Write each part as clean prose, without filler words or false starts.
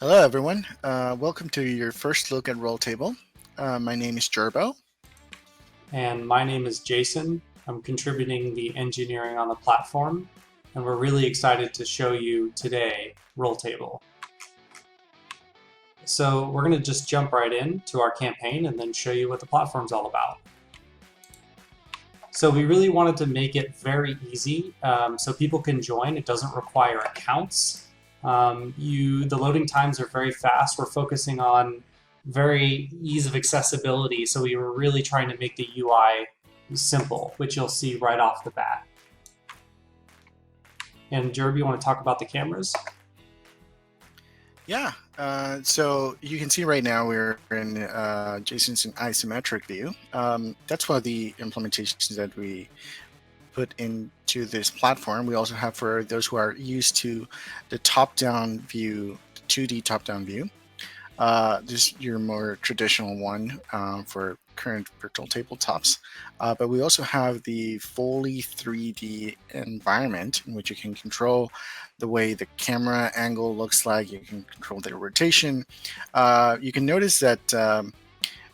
Hello, everyone. Welcome to your first look at Rolltable. My name is Gerbo. And my name is Jason. I'm contributing the engineering on the platform, and we're really excited to show you today Rolltable. So we're going to just jump right in to our campaign and then show you what the platform's all about. So we really wanted to make it very easy so people can join. It doesn't require accounts. The loading times are very fast. We're focusing on very ease of accessibility. So we were really trying to make the UI simple, which you'll see right off the bat. And Jerb, you want to talk about the cameras? Yeah, so you can see right now we're in Jason's isometric view. That's one of the implementations that we put into this platform. We also have, for those who are used to the top-down view, the 2D top-down view, this is your more traditional one for current virtual tabletops. But we also have the fully 3D environment in which you can control the way the camera angle looks like. You can control the rotation. You can notice that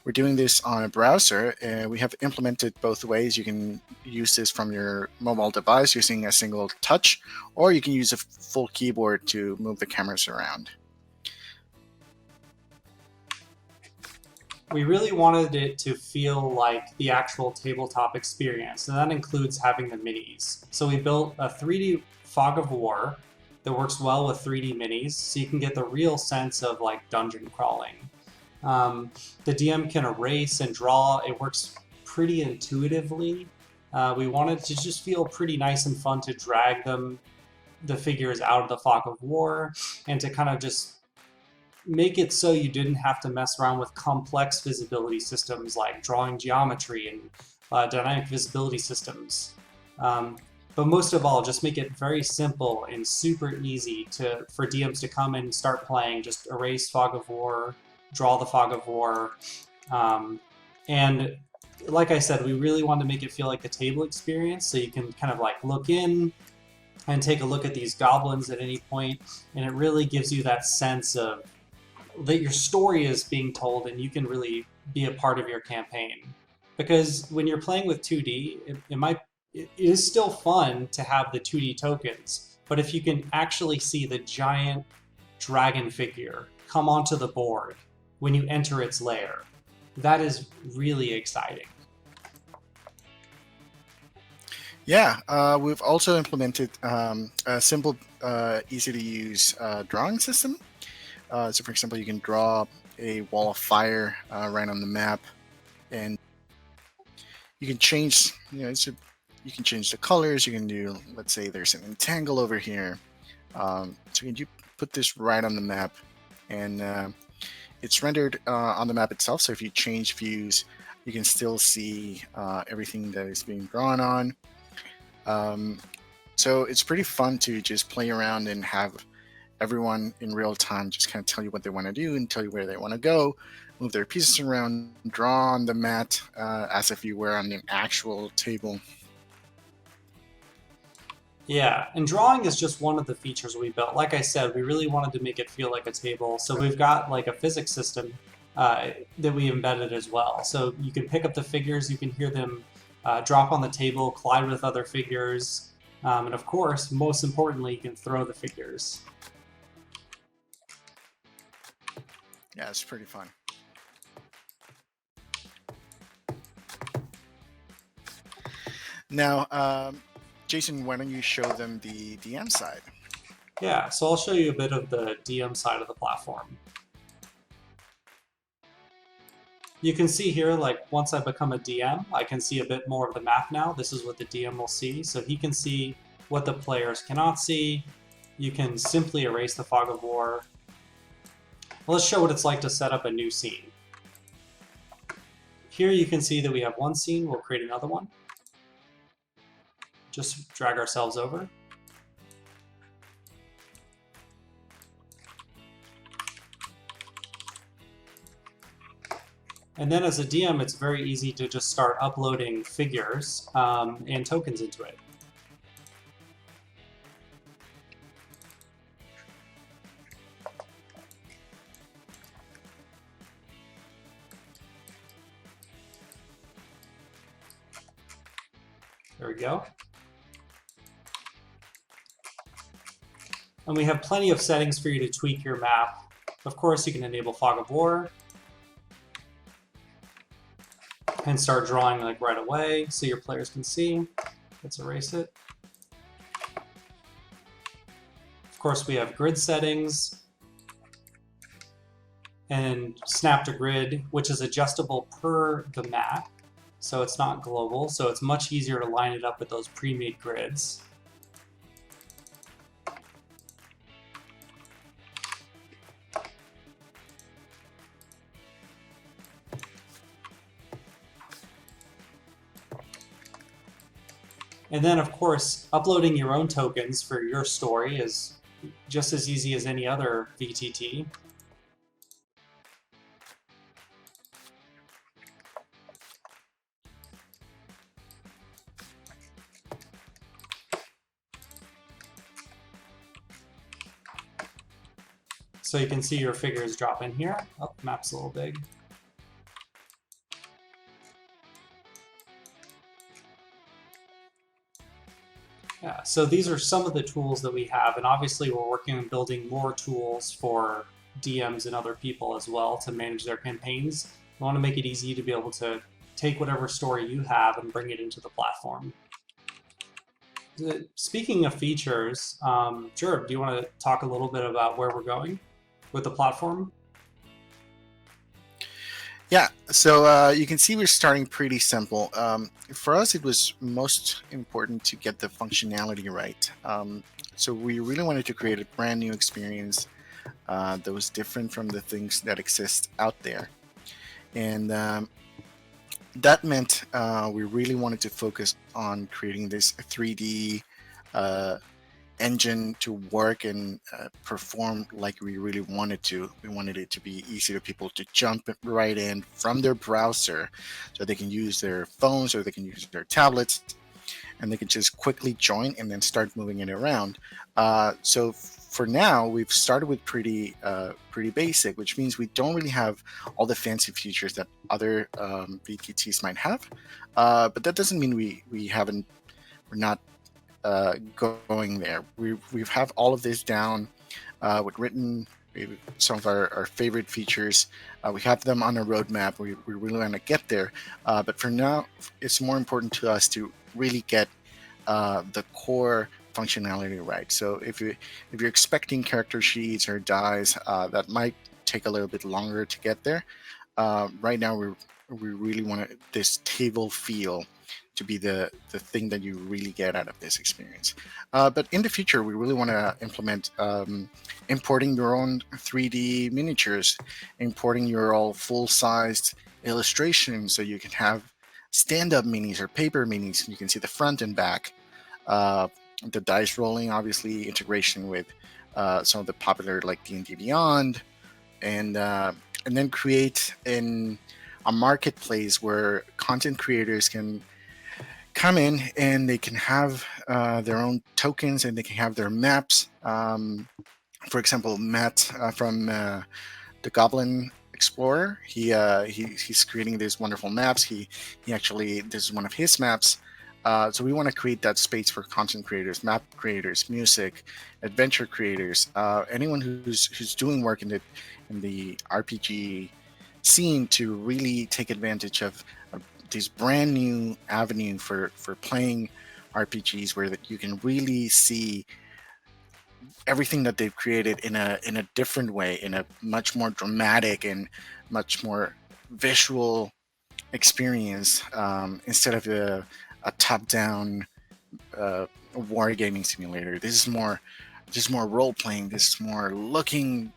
we're doing this on a browser, and we have implemented both ways. You can use this from your mobile device using a single touch, or you can use a full keyboard to move the cameras around. We really wanted it to feel like the actual tabletop experience, and that includes having the minis. So we built a 3D fog of war that works well with 3D minis, so you can get the real sense of like dungeon crawling. The DM can erase and draw. It works pretty intuitively. We wanted to just feel pretty nice and fun to drag the figures out of the fog of war, and to kind of just make it so you didn't have to mess around with complex visibility systems like drawing geometry and dynamic visibility systems. But most of all, just make it very simple and super easy for DMs to come and start playing. Just erase fog of war, draw the fog of war. And like I said, we really wanted to make it feel like the table experience, so you can kind of like look in and take a look at these goblins at any point, and it really gives you that sense of that your story is being told and you can really be a part of your campaign. Because when you're playing with 2D, it is still fun to have the 2D tokens, but if you can actually see the giant dragon figure come onto the board when you enter its lair, that is really exciting. Yeah, we've also implemented a simple, easy to use drawing system. So, for example, you can draw a wall of fire right on the map, and you can change. You can change the colors. You can do, let's say, there's an entangle over here. So you can put this right on the map, and it's rendered on the map itself. So if you change views, you can still see everything that is being drawn on. So it's pretty fun to just play around and have everyone in real time just kind of tell you what they want to do and tell you where they want to go, move their pieces around, draw on the mat as if you were on an actual table. Yeah, and drawing is just one of the features we built. Like I said, we really wanted to make it feel like a table. So we've got like a physics system that we embedded as well. So you can pick up the figures, you can hear them drop on the table, collide with other figures, and of course, most importantly, you can throw the figures. Yeah, it's pretty fun. Now, Jason, why don't you show them the DM side? Yeah, so I'll show you a bit of the DM side of the platform. You can see here, like, once I become a DM, I can see a bit more of the map now. This is what the DM will see. So he can see what the players cannot see. You can simply erase the fog of war. Let's show what it's like to set up a new scene. Here you can see that we have one scene. We'll create another one. Just drag ourselves over. And then as a DM, it's very easy to just start uploading figures and tokens into it. There we go. And we have plenty of settings for you to tweak your map. Of course, you can enable Fog of War and start drawing like right away so your players can see. Let's erase it. Of course, we have grid settings and snap to grid, which is adjustable per the map. So it's not global, so it's much easier to line it up with those pre-made grids. And then, of course, uploading your own tokens for your story is just as easy as any other VTT. So you can see your figures drop in here. Oh, map's a little big. Yeah, so these are some of the tools that we have, and obviously we're working on building more tools for DMs and other people as well to manage their campaigns. We want to make it easy to be able to take whatever story you have and bring it into the platform. Speaking of features, sure, do you want to talk a little bit about where we're going with the platform? Yeah, so you can see we're starting pretty simple. For us, it was most important to get the functionality right. So we really wanted to create a brand new experience that was different from the things that exist out there. And that meant we really wanted to focus on creating this 3D engine to work and perform like we really wanted to. We wanted it to be easy for people to jump right in from their browser, so they can use their phones or they can use their tablets, and they can just quickly join and then start moving it around. So for now, we've started with pretty basic, which means we don't really have all the fancy features that other VTTs might have. But that doesn't mean we're not going there. We have all of this down with written some of our favorite features. We have them on a roadmap. We really want to get there. But for now, it's more important to us to really get the core functionality right. So if you're expecting character sheets or dies, that might take a little bit longer to get there. Right now, we really want this table feel to be the thing that you really get out of this experience. But in the future, we really want to implement importing your own 3D miniatures, importing your all full-sized illustrations, so you can have stand-up minis or paper minis. You can see the front and back. The dice rolling, obviously, integration with some of the popular like D&D Beyond, and then create a marketplace where content creators can come in and they can have their own tokens and they can have their maps. For example, Matt from the Goblin Explorer, he's creating these wonderful maps. He actually, this is one of his maps. So we want to create that space for content creators, map creators, music, adventure creators, anyone who's doing work in the RPG scene to really take advantage of this brand new avenue for playing RPGs, where that you can really see everything that they've created in a different way, in a much more dramatic and much more visual experience, instead of a top-down wargaming simulator. This is more role playing. This is more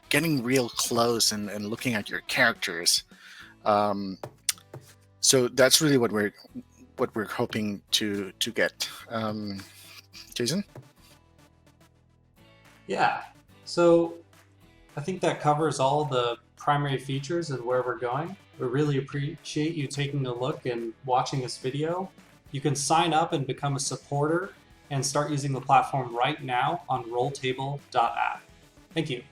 getting real close and looking at your characters. So that's really what we're hoping to get. Jason? Yeah, so I think that covers all the primary features and where we're going. We really appreciate you taking a look and watching this video. You can sign up and become a supporter and start using the platform right now on Rolltable.app. Thank you.